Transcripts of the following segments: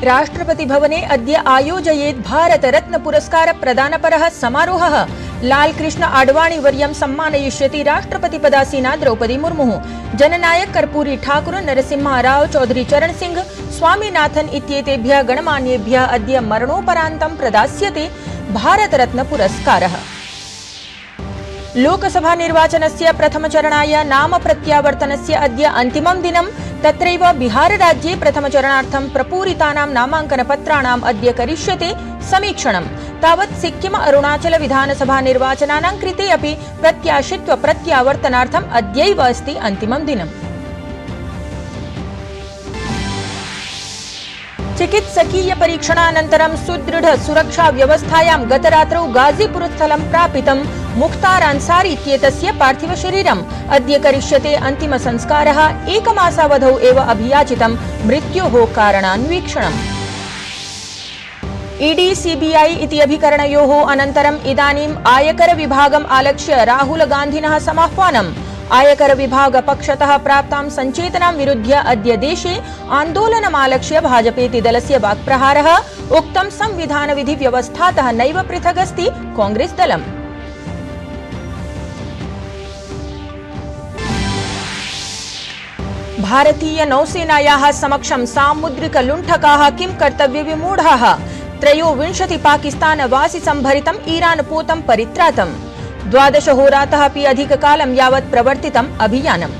राष्ट्रपति भवने अद्य आयोजयेत् भारत रत्न पुरस्कार प्रदानपरः समारोहः। लालकृष्ण आडवाणी वर्यं सम्मानयिष्यति राष्ट्रपति पदासीना द्रौपदी मुर्मुः। जननायक कर्पूरी ठाकुर, नरसिम्हा राव, चौधरी चरण सिंह, स्वामीनाथन इत्येतेभ्यः गणमान्येभ्यः अद्य मरणोपरान्तं प्रदास्यते भारत रत्न पुरस्कारः। लोकसभा निर्वाचनस्य प्रथमचरणाय नाम प्रत्यावर्तनस्य अद्य अन्तिमं दिनं। तत्रैव बिहारराज्ये प्रथमचरणार्थं प्रपूरितानां नामाङ्कनपत्राणाम् अद्य करिष्यते समीक्षणम्। तावत् सिक्किम अरुणाचल विधानसभा निर्वाचनानां कृते अपि प्रत्याशित्व प्रत्यावर्तनार्थम् अद्यैव अस्ति अन्तिमं दिनम्। चिकित्सकीय परीक्षणानन्तरं सुदृढ सुरक्षा व्यवस्थायां गतरात्रौ गाजीपुर स्थलं प्रापितं मुख्तार अंसारी इत्येतस्य पार्थिव शरीरम् अद्य करिष्यते अन्तिम संस्कारः। एकमासावधौ एव अभियाचितं मृत्योः कारणान्वीक्षणम्। ईडी सीबीआई इति अभिकरणयोः अनन्तरम् इदानीम् आयकर विभागम् आलक्ष्य राहुल गान्धिनः समाह्वानम्। आयकर विभाग पक्षतः प्राप्तां संचेतनां विरुध्य अद्य देशे आन्दोलनमालक्ष्य भाजपेति दलस्य वाक्प्रहारः। उक्तं संविधान विधि व्यवस्थातः नैव पृथगस्ति कांग्रेस दलम्। भारतीय नौसेनायाः समक्षं सामुद्रिक लुण्ठकाः किं कर्तव्यविमूढाः। 23 पाकिस्तानवासि संभरितम् ईरान पोतं परित्रातम्। 12 होरातः अपि अधिककालं यावत् प्रवर्तितम् अभियानम्।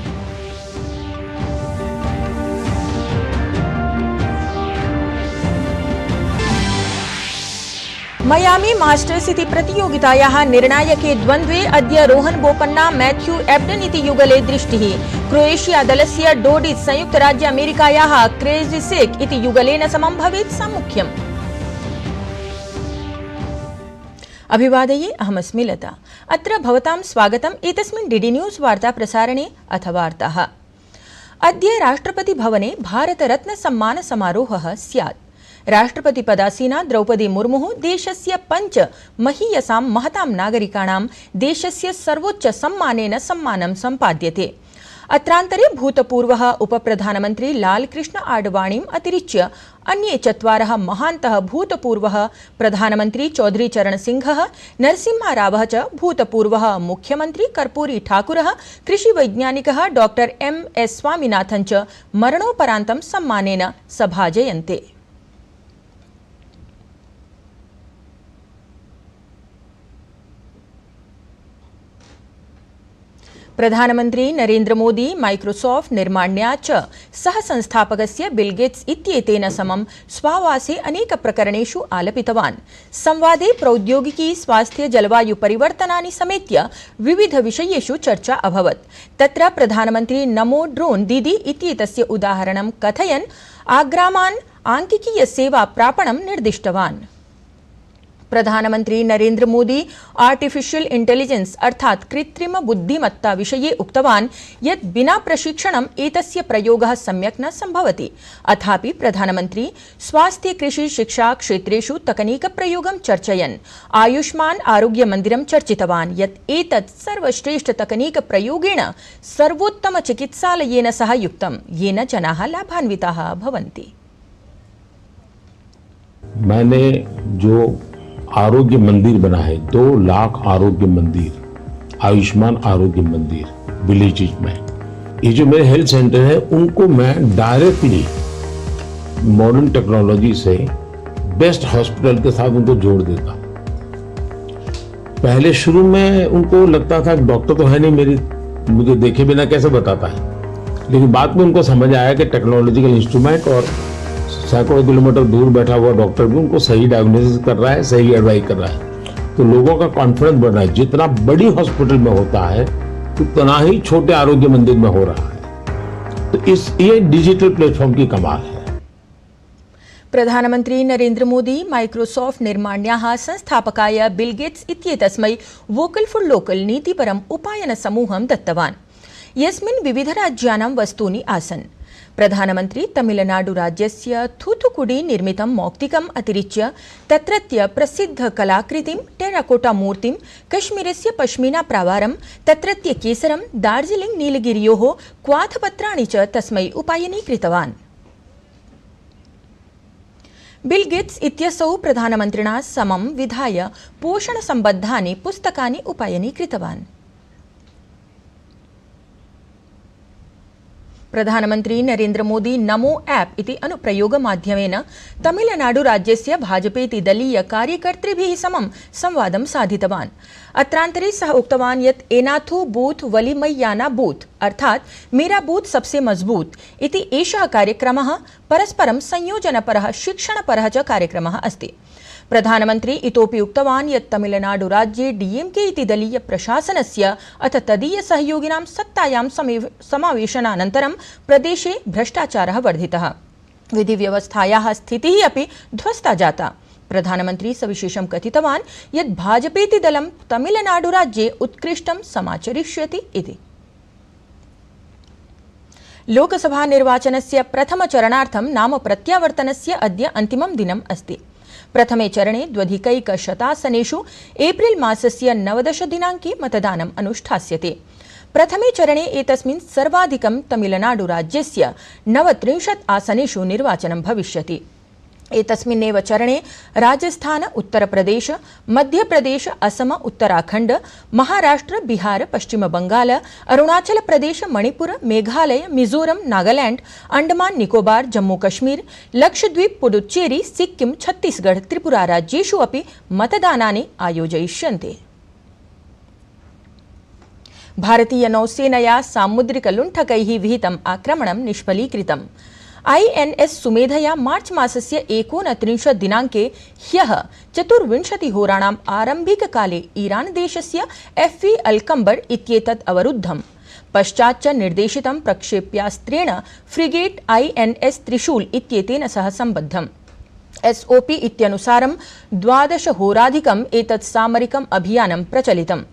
मयामी मास्टर्स इति प्रतियोगितायाः निर्णायके द्वन्द्वे अद्य रोहन बोपन्ना मैथ्यू एब्डन इति युगले दृष्टिः। क्रोएशिया दलस्य डोडिस् संयुक्तराज्य अमेरिकायाः क्रेजिसेक् इति युगलेन समं भवेत् सम्मुख्यम्। अभिवादये, अहमस्मि लता। अत्र भवतां स्वागतम् एतस्मिन् डीडी न्यूज़ वार्ता प्रसारणे अथ वार्ताः। अद्य राष्ट्रपति भवने भारत रत्न सम्मान समारोहः स्यात्। राष्ट्रपति पदासीना द्रौपदी मुर्मुः देशस्य 5 महीयसां महतां नागरिकाणां देशस्य सर्वोच्च सम्मानेन सम्मानं सम्पाद्यते। अत्रान्तरे भूतपूर्वः उपप्रधानमन्त्री लालकृष्ण आडवाणीम् अतिरिच्य अन्ये 4 महान्तः भूतपूर्वः प्रधानमन्त्री चौधरी चरण सिंहः, नरसिम्हा रावः च भूतपूर्वः मुख्यमन्त्री कर्पूरी ठाकुरः, कृषिवैज्ञानिकः डॉक्टर MS स्वामीनाथन् च मरणोपरान्तं सम्मानेन सभाजयन्ते। प्रधानमन्त्री नरेन्द्र मोदी माइक्रोसॉफ्ट निर्माण्या च सह संस्थापकस्य बिल गेट्स इत्येतेन समं स्वावासे अनेक प्रकरणेषु आलपितवान्। संवादे प्रौद्योगिकी, स्वास्थ्य, जलवायु परिवर्तनानि समेत्य विविध विषयेषु चर्चा अभवत्। तत्र प्रधानमन्त्री नमो ड्रोन दीदी इत्येतस्य उदाहरणं कथयन् आग्रामान् आङ्किकीय सेवा प्रापणं निर्दिष्टवान्। प्रधानमन्त्री नरेन्द्र मोदी आर्टिफिशियल इंटेलिजेंस अर्थात् कृत्रिम बुद्धिमत्ता विषये उक्तवान् यत् विना प्रशिक्षणम् एतस्य प्रयोगः सम्यक् न सम्भवति। अथापि प्रधानमन्त्री स्वास्थ्य, कृषि, शिक्षा क्षेत्रेषु तकनीक प्रयोगं चर्चयन् आयुष्मान आरोग्य मन्दिरं चर्चितवान् यत् एतत् सर्वश्रेष्ठ तकनीक प्रयोगेण सर्वोत्तम चिकित्सालयेन सह युक्तं येन जनाः लाभान्विताः भवन्ति। मैंने जो आरोग्य मंदिर बना है, 2 लाख आरोग्य मंदिर, आयुष्मान आरोग्य मंदिर विलेजेज में, ये जो मेरे हेल्थ सेंटर है उनको मैं डायरेक्टली मॉडर्न टेक्नोलॉजी से बेस्ट हॉस्पिटल के साथ उनको जोड़ देता। पहले शुरू में उनको लगता था कि डॉक्टर तो है नहीं, मुझे देखे बिना कैसे बताता है, लेकिन बाद में उनको समझ आया कि टेक्नोलॉजिकल इंस्ट्रूमेंट और सैकड़ों किलोमीटर दूर बैठा हुआ डॉक्टर भी उनको सही डायग्नोसिस कर रहा है, सही एडवाइस कर रहा है। तो लोगों का कॉन्फिडेंस बढ़ रहा है। जितना बड़ी हॉस्पिटल में होता है उतना ही छोटे आरोग्य मंदिर में हो रहा है। तो ये डिजिटल प्लेटफॉर्म की कमाल है। प्रधानमन्त्री नरेन्द्र मोदी माइक्रोसॉफ्ट निर्माण्याः संस्थापकाय बिल गेट्स इत्येतस्मै वोकल फॉर लोकल नीतिपरम् उपायन समूहं दत्तवान्, यस्मिन् विविधराज्यानां वस्तूनि आसन्। प्रधानमन्त्री तमिलनाडु राज्यस्य थूथुकुडी निर्मितं मौक्तिकम् अतिरिच्य तत्रत्य प्रसिद्ध कलाकृतिं, टेराकोटा मूर्तिं, कश्मीरस्य पश्मीना प्रावारं, तत्रत्य केसरं, दार्जिलिंग नीलगिरियोः क्वाथपत्राणि च तस्मै उपायनीकृतवान्। बिल गेट्स इत्यसौ प्रधानमन्त्रिणा समं विधाय पोषणसम्बद्धानि पुस्तकानि उपायनीकृतवान्। प्रधानमन्त्री नरेन्द्र मोदी नमो ऐप इति अनुप्रयोगमाध्यमेन तमिलनाडुराज्यस्य भाजपेति दलीय कार्यकर्तृभिः समं संवादं साधितवान्। अत्रान्तरे सः उक्तवान् यत् एनाथु बूथ वलिमय्याना बूथ अर्थात् मेरा बूथ सबसे मजबूत इति एषः कार्यक्रमः परस्परं संयोजनपरः शिक्षणपरः च कार्यक्रमः अस्ति। प्रधानमन्त्री इतोपि उक्तवान् यत् तमिलनाडुराज्ये डीएमके इति दलीय प्रशासनस्य अथ तदीय सहयोगिनां सत्तायां समावेशनानन्तरं प्रदेशे भ्रष्टाचारः वर्धितः, विधिव्यवस्थायाः स्थितिः अपि ध्वस्ता जाता। प्रधानमन्त्री सविशेषं कथितवान् यत् भाजपेति दलं तमिलनाडुराज्ये उत्कृष्टं समाचरिष्यति इति। लोकसभा निर्वाचनस्य प्रथमचरणार्थं नाम प्रत्यावर्तनस्य अद्य अन्तिमं दिनम् अस्ति। प्रथमे चरणे 2,100 एप्रिल मासस्य 19 दिनाङ्के मतदानम् अनुष्ठास्यते। प्रथमे चरणे एतस्मिन् सर्वाधिकं तमिलनाडुराज्यस्य 39 आसनेषु निर्वाचनं भविष्यति। एतस्मिन्नेव चरणे राजस्थान, उत्तरप्रदेश, मध्यप्रदेश, असम, उत्तराखण्ड, महाराष्ट्र, बिहार, पश्चिमबंगाल, अरुणाचल प्रदेश, मणिपुर, मेघालय, मिजोरम, नागालैंड, अंडमान निकोबार, जम्मू कश्मीर, लक्षद्वीप, पुडुच्चेरी, सिक्किम, छत्तीसगढ़, त्रिपुरा राज्येषु अपि मतदानानि आयोजयिष्यन्ते। भारतीय नौसेनया सामुद्रिकलुण्ठकैः विहितम् आक्रमणं निष्फलीकृतम्। INS सुमेधया मार्च मासस्य 29 दिनाङ्के ह्यः 24 होराणाम् आरम्भिककाले ईरान देशस्य FV अल्कम्बर इत्येतत् अवरुद्धम्। पश्चाच्च निर्देशितं प्रक्षेप्यास्त्रेण फ्रिगेट INS त्रिशूल इत्येतेन सह सम्बद्धम्। SOP इत्यनुसारं 12 होराधिकम् एतत् सामरिकम् अभियानं प्रचलितम्,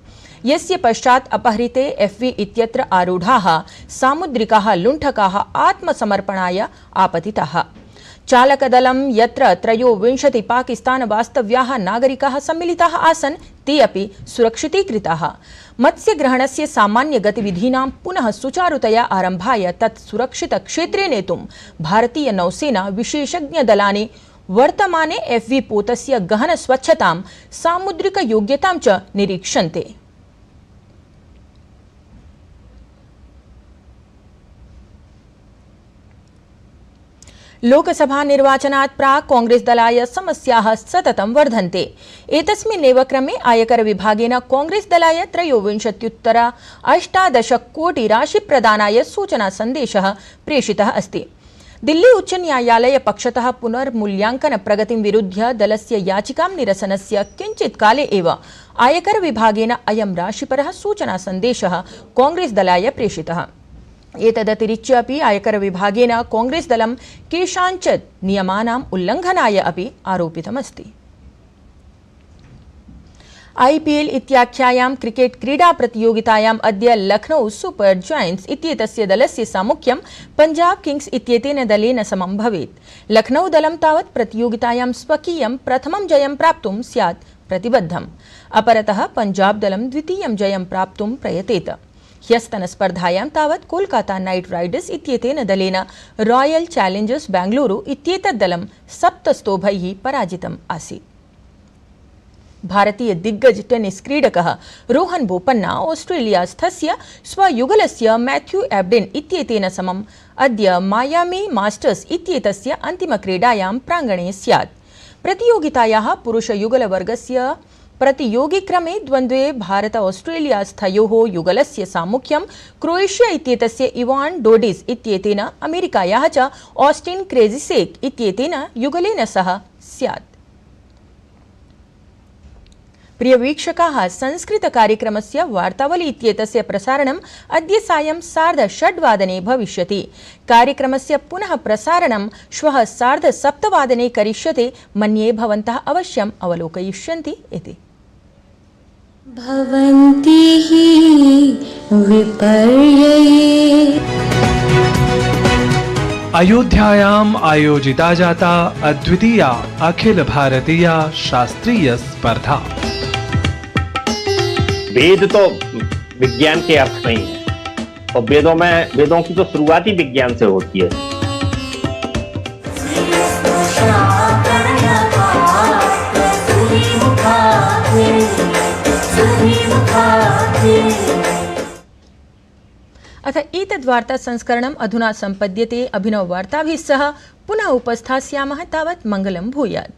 यस्य पश्चात् अपहृते FV इत्यत्र आरूढाः सामुद्रिकाः लुण्ठकाः आत्मसमर्पणाय आपतिताः। चालकदलं यत्र 23 पाकिस्तान वास्तव्याः नागरिकाः सम्मिलिताः आसन् ते अपि सुरक्षितीकृताः। मत्स्यग्रहणस्य सामान्य गतिविधीनां पुनः सुचारुतया आरम्भाय तत् सुरक्षितक्षेत्रे नेतुं भारतीय नौसेना विशेषज्ञदलानि वर्तमाने FV पोतस्य गहन स्वच्छतां, सामुद्रिकयोग्यतां च निरीक्षन्ते। लोकसभा निर्वाचनात् प्राक् कांग्रेस दलाय समस्याः सततं वर्धन्ते। एतस्मिन्नेव क्रमे आयकर विभागेन कांग्रेस दलाय 23,18 कोटि राशिप्रदानाय सूचना सन्देशः प्रेषितः अस्ति। दिल्ली उच्च न्यायालय पक्षतः पुनर्मूल्यांकन प्रगतिं विरुध्य दलस्य याचिकां निरसनस्य किञ्चित् काले एव आयकर विभागेन अयं राशिपरः सूचना सन्देशः कांग्रेस दलाय प्रेषितः। एतदतिरिच्य अपि आयकर विभागेन कांग्रेस दलं केषाञ्चित् नियमानाम् उल्लङ्घनाय अपि आरोपितमस्ति। IPL इत्याख्यायां क्रिकेट क्रीडा प्रतियोगितायाम् अद्य लखनऊ सुपर जायंट्स इत्येतस्य दलस्य सामुख्यं पंजाब किंग्स इत्येतेन दलेन समं भवेत्। लखनऊ दलं तावत् प्रतियोगितायां स्वकीयं प्रथमं जयं प्राप्तुं स्यात् प्रतिबद्धम्। अपरतः पंजाब दलं द्वितीयं जयं प्राप्तुं प्रयतेत। ह्यस्तनस्पर्धायां तावत् कोलकाता नाइट राइडर्स इत्येतेन दलेन रॉयल चैलेंजर्स बेंगलुरु इत्येतत् दलं 7 स्तोभैः पराजितम् आसीत्। भारतीय दिग्गज टेनिस क्रीडकः रोहन बोपन्ना ऑस्ट्रेलियास्थस्य स्वयुगलस्य मैथ्यू एब्डेन इत्येतेन समम् अद्य मायामी मास्टर्स इत्येतस्य अन्तिमक्रीडायां प्राङ्गणे स्यात्। प्रतियोगितायाः पुरुषयुगलवर्गस्य प्रतियोगिक्रमे द्वन्द्वे भारत ऑस्ट्रेलियास्थयोः युगलस्य सामुख्यं क्रोएशिया इत्येतस्य इवान डोडिस इत्येतेन अमेरिकायाः च ऑस्टिन क्रेजिसेक इत्येतेन युगलेन सह स्यात्। प्रिय वीक्षकाः, संस्कृत कार्यक्रमस्य वार्तावली इत्येतस्य प्रसारणम् अद्य सायं 6:30 भविष्यति। कार्यक्रमस्य पुनः प्रसारणं श्वः 7:30 करिष्यते। मन्ये भवन्तः अवश्यम् अवलोकयिष्यन्ति इति। भवन्ति हि विपर्यये। अयोध्यायाम् आयोजिता जाता अद्वितीया अखिल भारतीय शास्त्रीय स्पर्धा। वेद तो विज्ञान के अर्थ में ही है और वेदों की तो शुरुआत ही विज्ञान से होती है। अथ एतद्वार्ता संस्करणम् अधुना सम्पद्यते। अभिनववार्ताभिः सह पुनः उपस्थास्यामः। तावत् मङ्गलं भूयात्।